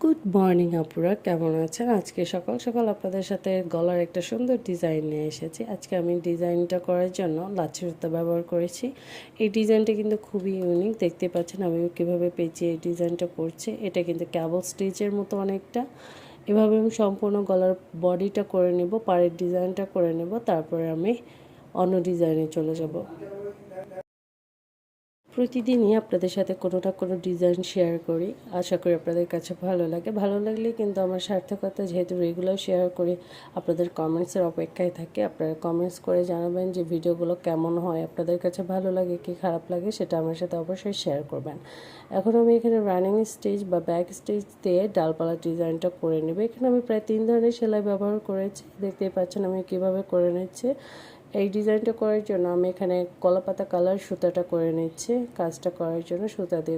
Good morning আপুরা, কেমন আছেন? আজকে সকাল সকাল আপনাদের সাথে গলার একটা সুন্দর ডিজাইন নিয়ে এসেছি। আজকে আমি ডিজাইনটা করার জন্য লাচ্ছি সুতা ব্যবহার করেছি। এই ডিজাইনটা কিন্তু খুবই ইউনিক, দেখতে পাচ্ছেন আমি কীভাবে পেঁচিয়ে এই ডিজাইনটা করছি। এটা কিন্তু ক্যাবল স্টিচের মতো অনেকটা। এভাবে আমি সম্পূর্ণ গলার বডিটা করে নেব, পাড়ের ডিজাইনটা করে নেব, তারপরে আমি অন্য ডিজাইনে চলে যাব। প্রতিদিনই আপনাদের সাথে কোনো না কোনো ডিজাইন শেয়ার করি, আশা করি আপনাদের কাছে ভালো লাগে। ভালো লাগলে কিন্তু আমার সার্থকতা, যেহেতু রেগুলার শেয়ার করি, আপনাদের কমেন্টসের অপেক্ষায় থাকে। আপনারা কমেন্টস করে জানাবেন যে ভিডিওগুলো কেমন হয়, আপনাদের কাছে ভালো লাগে কি খারাপ লাগে, সেটা আমার সাথে অবশ্যই শেয়ার করবেন। এখন আমি এখানে রানিং স্টিচ বা ব্যাক স্টিচ দিয়ে ডালপালা ডিজাইনটা করে নেব। এখানে আমি প্রায় 3 ধরনের সেলাই ব্যবহার করেছি, দেখতেই পাচ্ছেন আমি কীভাবে করে নিচ্ছি। এই ডিজাইনটা করার জন্য আমি এখানে কলাপাতা কালার সুতাটা করে নিচ্ছি। কাজটা করার জন্য সুতা দিয়ে